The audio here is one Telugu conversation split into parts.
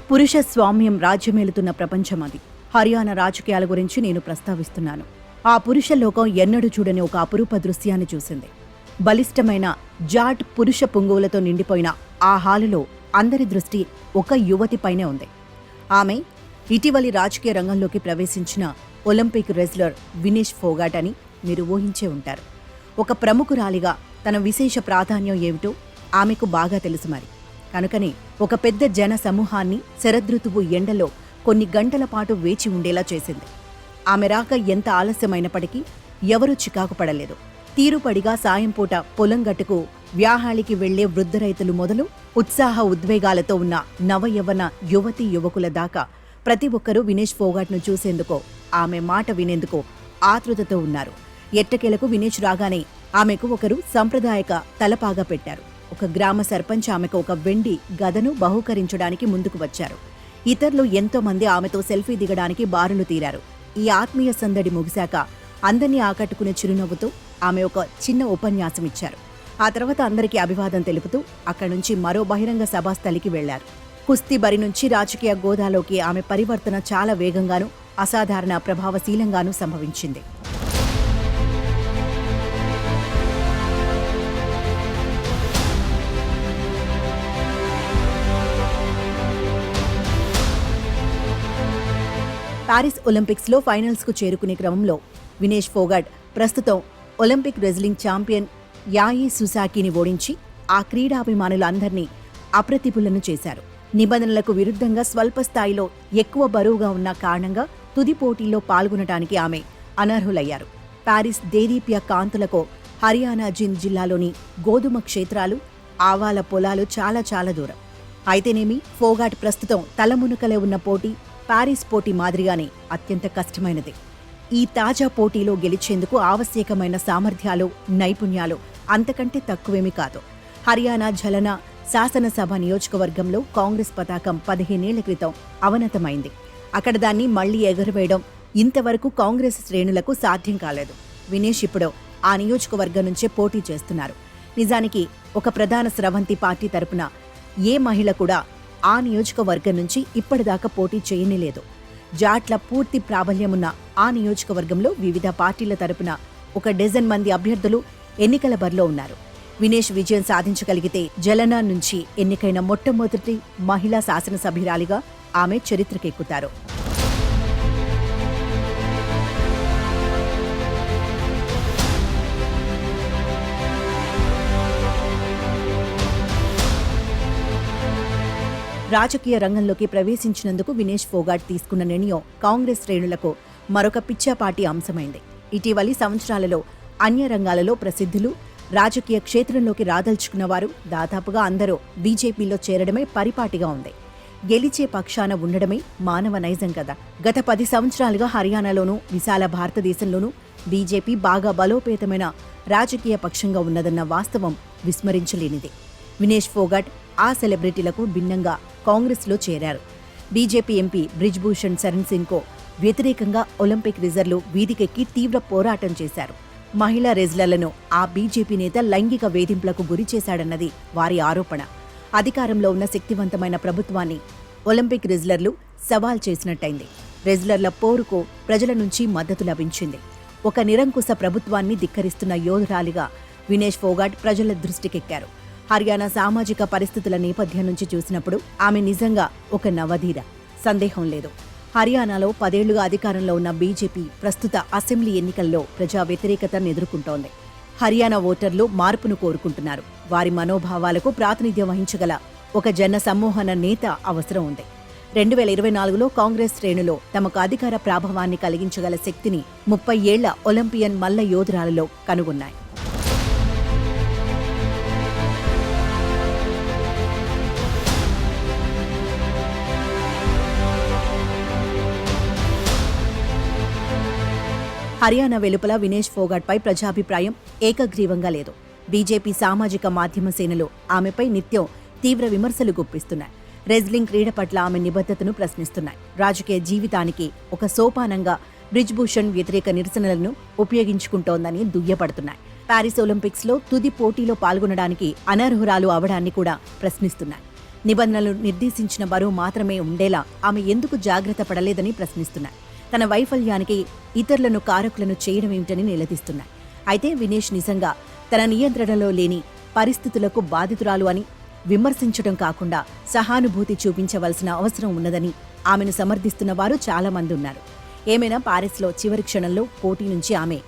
పురుష స్వామ్యం రాజ్యమేలుతున్న ప్రపంచం అది. హర్యానా రాజకీయాల గురించి నేను ప్రస్తావిస్తున్నాను. ఆ పురుష లోకం ఎన్నడూ చూడని ఒక అపురూప దృశ్యాన్ని చూసింది. బలిష్టమైన జాట్ పురుష పుంగువులతో నిండిపోయిన ఆ హాలులో అందరి దృష్టి ఒక యువతిపైనే ఉంది. ఆమె ఇటీవలి రాజకీయ రంగంలోకి ప్రవేశించిన ఒలింపిక్ రెజ్లర్ వినేష్ ఫోగాట్ అని మీరు ఊహించే ఉంటారు. ఒక ప్రముఖురాలిగా తన విశేష ప్రాధాన్యం ఏమిటో ఆమెకు బాగా తెలుసు. మరి కనుకనే ఒక పెద్ద జన సమూహాన్ని శరదృతువు ఎండలో కొన్ని గంటల పాటు వేచి ఉండేలా చేసింది. ఆమె రాక ఎంత ఆలస్యమైనప్పటికీ ఎవరూ చికాకు పడలేదు. తీరుపడిగా సాయంపూట పొలం గట్టుకు వ్యాహాళికి వెళ్లే వృద్ధ రైతులు మొదలు ఉత్సాహ ఉద్వేగాలతో ఉన్న నవయవ్వన యువతీ యువకుల దాకా ప్రతి ఒక్కరూ వినేష్ ఫోగాట్ను చూసేందుకో ఆమె మాట వినేందుకో ఆతృతతో ఉన్నారు. ఎట్టకేలకు వినేష్ రాగానే ఆమెకు ఒకరు సంప్రదాయక తలపాగా పెట్టారు. ఒక గ్రామ సర్పంచ్ ఆమెకు ఒక వెండి గదను బహూకరించడానికి ముందుకు వచ్చారు. ఇతరులు ఎంతో మంది ఆమెతో సెల్ఫీ దిగడానికి బారులు తీరారు. ఈ ఆత్మీయ సందడి ముగిశాక అందర్నీ ఆకట్టుకునే చిరునవ్వుతో ఆమె ఒక చిన్న ఉపన్యాసం ఇచ్చారు. ఆ తర్వాత అందరికీ అభివాదం తెలుపుతూ అక్కడి నుంచి మరో బహిరంగ సభాస్థలికి వెళ్లారు. కుస్తీ బరి నుంచి రాజకీయ గోదాలోకి ఆమె పరివర్తన చాలా వేగంగానూ అసాధారణ ప్రభావశీలంగానూ సంభవించింది. పారిస్ ఒలింపిక్స్లో ఫైనల్స్కు చేరుకునే క్రమంలో వినేష్ ఫోగాట్ ప్రస్తుతం ఒలింపిక్ రెజ్లింగ్ ఛాంపియన్ యాయి సుసాకిని ఓడించి ఆ క్రీడాభిమానులందరినీ అప్రతిభులను చేశారు. నిబంధనలకు విరుద్ధంగా స్వల్ప స్థాయిలో ఎక్కువ బరువుగా ఉన్న కారణంగా తుది పోటీల్లో పాల్గొనడానికి ఆమె అనర్హులయ్యారు. పారిస్ దేదీప్య కాంతులకు హర్యానా జింద్ జిల్లాలోని గోధుమ క్షేత్రాలు, ఆవాల పొలాలు చాలా చాలా దూరం. అయితేనేమి ఫోగాట్ ప్రస్తుతం తలమునకలే ఉన్న పోటీ పారిస్ పోటీ మాదిరిగానే అత్యంత కష్టమైనది. ఈ తాజా పోటీలో గెలిచేందుకు ఆవశ్యకమైన సామర్థ్యాలు, నైపుణ్యాలు అంతకంటే తక్కువేమీ కాదు. హర్యానా ఝలనా శాసనసభ నియోజకవర్గంలో కాంగ్రెస్ పతాకం 15 ఏళ్ల క్రితం అవనతమైంది. అక్కడ దాన్ని మళ్లీ ఎగురవేయడం ఇంతవరకు కాంగ్రెస్ శ్రేణులకు సాధ్యం కాలేదు. వినేష్ ఇప్పుడు ఆ నియోజకవర్గం నుంచే పోటీ చేస్తున్నారు. నిజానికి ఒక ప్రధాన స్రవంతి పార్టీ తరపున ఏ మహిళ కూడా ఆ నియోజకవర్గం నుంచి ఇప్పటిదాకా పోటీ చేయనేలేదు. జాట్ల పూర్తి ప్రాబల్యమున్న ఆ నియోజకవర్గంలో వివిధ పార్టీల తరపున 12 మంది అభ్యర్థులు ఎన్నికల బరిలో ఉన్నారు. వినేష్ విజయం సాధించగలిగితే జలనా నుంచి ఎన్నికైన మొట్టమొదటి మహిళా శాసనసభ్యురాలిగా ఆమె చరిత్రకెక్కుతారు. రాజకీయ రంగంలోకి ప్రవేశించినందుకు వినేష్ ఫోగాట్ తీసుకున్న నిర్ణయం కాంగ్రెస్ శ్రేణులకు మరొక పిచ్చాపాటి అంశమైంది. ఇటీవలి సంవత్సరాలలో అన్య రంగాలలో ప్రసిద్ధులు, రాజకీయ క్షేత్రంలోకి రాదలుచుకున్నవారు దాదాపుగా అందరూ బీజేపీలో చేరడమే పరిపాటిగా ఉంది. గెలిచే పక్షాన ఉండడమే మానవ నైజం కదా. గత 10 సంవత్సరాలుగా హర్యానాలోనూ విశాల భారతదేశంలోనూ బీజేపీ బాగా బలోపేతమైన రాజకీయ పక్షంగా ఉన్నదన్న వాస్తవం విస్మరించలేనిది. వినేష్ ఫోగాట్ ఆ సెలబ్రిటీలకు భిన్నంగా కాంగ్రెస్లో చేరారు. బీజేపీ ఎంపీ బ్రిజ్భూషణ్ శరణ్ సింగ్కు వ్యతిరేకంగా ఒలింపిక్ రిజర్లు వీధికెక్కి తీవ్ర పోరాటం చేశారు. మహిళా రెజ్లర్లను ఆ బీజేపీ నేత లైంగిక వేధింపులకు గురి చేశాడన్నది వారి ఆరోపణ. అధికారంలో ఉన్న శక్తివంతమైన ప్రభుత్వాన్ని ఒలింపిక్ రెజ్లర్లు సవాల్ చేసినట్టయింది. రెజ్లర్ల పోరుకు ప్రజల నుంచి మద్దతు లభించింది. ఒక నిరంకుశ ప్రభుత్వాన్ని ధిక్కరిస్తున్న యోధురాలిగా వినేష్ ఫోగాట్ ప్రజల దృష్టికెక్కారు. హర్యానా సామాజిక పరిస్థితుల నేపథ్యం నుంచి చూసినప్పుడు ఆమె నిజంగా ఒక నవధీర, సందేహం లేదు. హర్యానాలో 10 ఏళ్లుగా అధికారంలో ఉన్న బీజేపీ ప్రస్తుత అసెంబ్లీ ఎన్నికల్లో ప్రజా వ్యతిరేకతను ఎదుర్కొంటోంది. హర్యానా ఓటర్లు మార్పును కోరుకుంటున్నారు. వారి మనోభావాలకు ప్రాతినిధ్యం వహించగల ఒక జన సమ్మోహన నేత అవసరం ఉంది. 2024లో కాంగ్రెస్ శ్రేణులో తమకు అధికార ప్రాభవాన్ని కలిగించగల శక్తిని 30 ఏళ్ల ఒలింపియన్ మల్ల యోధురాలలో కనుగొన్నాయి. హర్యానా వెలుపల వినేష్ ఫోగాట్పై ప్రజాభిప్రాయం ఏకగ్రీవంగా లేదు. బీజేపీ సామాజిక మాధ్యమ సేనలు ఆమెపై నిత్యం తీవ్ర విమర్శలు గుప్పిస్తున్నాయి. రెజ్లింగ్ క్రీడ పట్ల ఆమె నిబద్ధతను ప్రశ్నిస్తున్నాయి. రాజకీయ జీవితానికి ఒక సోపానంగా బ్రిజ్భూషణ్ వ్యతిరేక నిరసనలను ఉపయోగించుకుంటోందని దుయ్యపడుతున్నాయి. పారిస్ ఒలింపిక్స్లో తుది పోటీలో పాల్గొనడానికి అనర్హురాలు అవడాన్ని కూడా ప్రశ్నిస్తున్నాయి. నిబంధనలు నిర్దేశించిన బరువు మాత్రమే ఉండేలా ఆమె ఎందుకు జాగ్రత్త పడలేదని ప్రశ్నిస్తున్నాయి. తన వైఫల్యానికి ఇతరులను కారకులను చేయడమేమిటని నిలదీస్తున్నాయి. అయితే వినేష్ నిజంగా తన నియంత్రణలో లేని పరిస్థితులకు బాధితురాలు అని విమర్శించడం కాకుండా సహానుభూతి చూపించవలసిన అవసరం ఉన్నదని ఆమెను సమర్థిస్తున్న వారు చాలా మంది ఉన్నారు. ఏమైనా పారిస్లో చివరి క్షణంలో పోటీ నుంచి ఆమె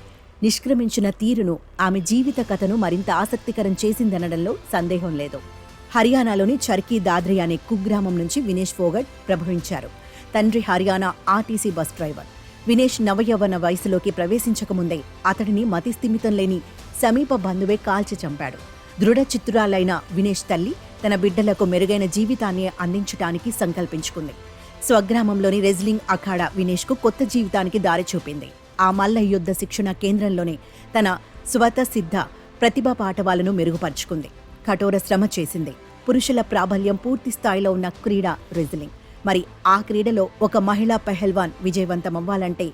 నిష్క్రమించిన తీరును ఆమె జీవిత కథను మరింత ఆసక్తికరం చేసిందనడంలో సందేహం లేదు. హర్యానాలోని చర్కీ దాద్రి అనే కుగ్రామం నుంచి వినేష్ ఫోగట్ ప్రభవించారు. తండ్రి Haryana RTC bus driver. Vinesh నవయవ్వన వయసులోకి ప్రవేశించకముందే అతడిని మతిస్థిమితం లేని సమీప బంధువే కాల్చి చంపాడు. దృఢచిత్తురాలైన వినేష్ తల్లి తన బిడ్డలకు మెరుగైన జీవితాన్ని అందించడానికి సంకల్పించుకుంది. స్వగ్రామంలోని రెజ్లింగ్ అఖాడా వినేష్కు కొత్త జీవితానికి దారి చూపింది. ఆ మల్ల యుద్ధ శిక్షణ కేంద్రంలోనే తన స్వతసిద్ధ ప్రతిభా పాఠవాలను మెరుగుపరుచుకుంది. కఠోర శ్రమ చేసింది. పురుషుల ప్రాబల్యం పూర్తి స్థాయిలో ఉన్న క్రీడ రెజ్లింగ్. మరి ఆ క్రీడలో ఒక మహిళా పెహల్వాన్ విజయవంతమవ్వాలంటే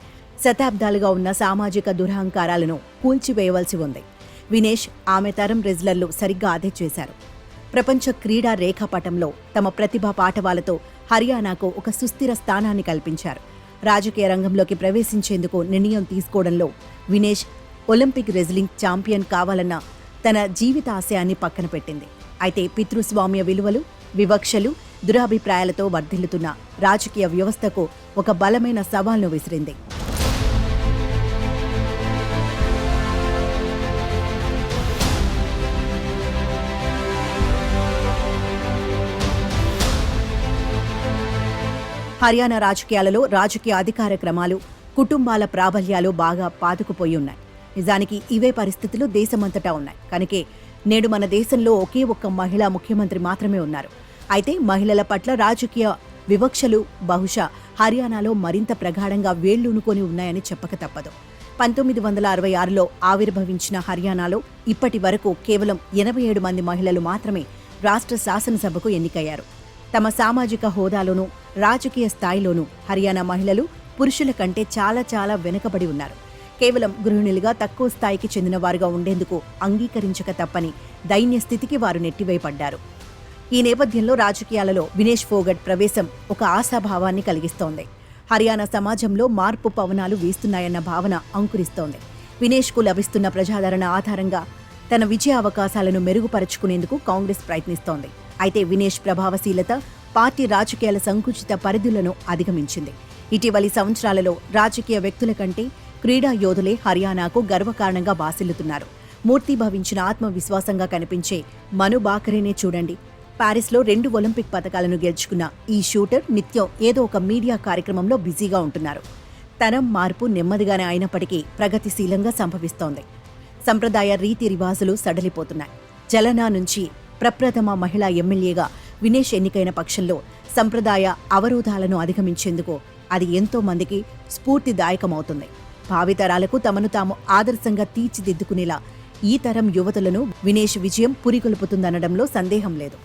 శతాబ్దాలుగా ఉన్న సామాజిక దురహంకారాలను కూల్చివేయవలసి ఉంది. వినేష్ ఆమె తరం రెజ్లర్లు సరిగ్గా అదే చేశారు. ప్రపంచ క్రీడా రేఖాపటంలో తమ ప్రతిభా పాఠవాలతో హర్యానాకు ఒక సుస్థిర స్థానాన్ని కల్పించారు. రాజకీయ రంగంలోకి ప్రవేశించేందుకు నిర్ణయం తీసుకోవడంలో వినేష్ ఒలింపిక్ రెజ్లింగ్ ఛాంపియన్ కావాలన్న తన జీవితాశయాన్ని పక్కన పెట్టింది. అయితే పితృస్వామ్య విలువలు, వివక్షలు, దురభిప్రాయాలతో వర్ధిల్లుతున్న రాజకీయ వ్యవస్థకు ఒక బలమైన సవాల్ను విసిరింది. హర్యానా రాజకీయాలలో రాజకీయ అధికార క్రమాలు, కుటుంబాల ప్రాబల్యాలు బాగా పాతుకుపోయి ఉన్నాయి. నిజానికి ఇవే పరిస్థితులు దేశమంతటా ఉన్నాయి. కనుకే నేడు మన దేశంలో ఒకే ఒక్క మహిళా ముఖ్యమంత్రి మాత్రమే ఉన్నారు. అయితే మహిళల పట్ల రాజకీయ వివక్షలు బహుశా హర్యానాలో మరింత ప్రగాఢంగా వేళ్లూనుకొని ఉన్నాయని చెప్పక తప్పదు. 1966లో ఆవిర్భవించిన హర్యానాలో ఇప్పటి వరకు కేవలం 87 మంది మహిళలు మాత్రమే రాష్ట్ర శాసనసభకు ఎన్నికయ్యారు. తమ సామాజిక హోదాలోనూ రాజకీయ స్థాయిలోనూ హర్యానా మహిళలు పురుషుల కంటే చాలా వెనుకబడి ఉన్నారు. కేవలం గృహిణులుగా తక్కువ స్థాయికి చెందినవారుగా ఉండేందుకు అంగీకరించక తప్పని దైన్య స్థితికి వారు నెట్టివేయబడ్డారు. ఈ నేపథ్యంలో రాజకీయాలలో వినేష్ ఫోగట్ ప్రవేశం ఒక ఆశాభావాన్ని కలిగిస్తోంది. హర్యానా సమాజంలో మార్పు పవనాలు వీస్తున్నాయన్న భావన అంకురిస్తోంది. వినేష్కు లభిస్తున్న ప్రజాదరణ ఆధారంగా తన విజయ అవకాశాలను మెరుగుపరుచుకునేందుకు కాంగ్రెస్ ప్రయత్నిస్తోంది. అయితే వినేష్ ప్రభావశీలత పార్టీ రాజకీయాల సంకుచిత పరిధులను అధిగమించింది. ఇటీవలి సంవత్సరాలలో రాజకీయ వ్యక్తుల కంటే క్రీడా యోధులే హర్యానాకు గర్వకారణంగా బాసిల్లుతున్నారు. మూర్తిభవించిన ఆత్మవిశ్వాసంగా కనిపించే మను బాకరేనే చూడండి. పారిస్లో 2 ఒలింపిక్ పతకాలను గెలుచుకున్న ఈ షూటర్ నిత్యం ఏదో ఒక మీడియా కార్యక్రమంలో బిజీగా ఉంటున్నారు. తరం మార్పు నెమ్మదిగానే అయినప్పటికీ ప్రగతిశీలంగా సంభవిస్తోంది. సంప్రదాయ రీతి రివాజులు సడలిపోతున్నాయి. జలనా నుంచి ప్రప్రథమ మహిళా ఎమ్మెల్యేగా వినేష్ ఎన్నికైన పక్షంలో సంప్రదాయ అవరోధాలను అధిగమించేందుకు అది ఎంతో మందికి స్ఫూర్తిదాయకమవుతుంది. భావితరాలకు తమను తాము ఆదర్శంగా తీర్చిదిద్దుకునేలా ఈ తరం యువతులను వినేష్ విజయం పురికొల్పుతుందనడంలో సందేహం లేదు.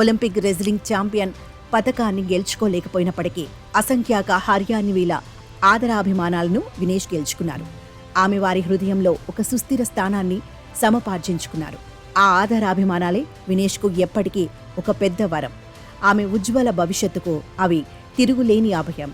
ఒలింపిక్ రెజ్లింగ్ ఛాంపియన్ పతకాన్ని గెలుచుకోలేకపోయినప్పటికీ అసంఖ్యాక హర్యానీల ఆదరాభిమానాలను వినేష్ గెలుచుకున్నారు. ఆమె వారి హృదయంలో ఒక సుస్థిర స్థానాన్ని సమపార్జించుకున్నారు. ఆ ఆధారాభిమానాలే వినేష్కు ఎప్పటికీ ఒక పెద్ద వరం. ఆమె ఉజ్వల భవిష్యత్తుకు అవి తిరుగులేని అభయం.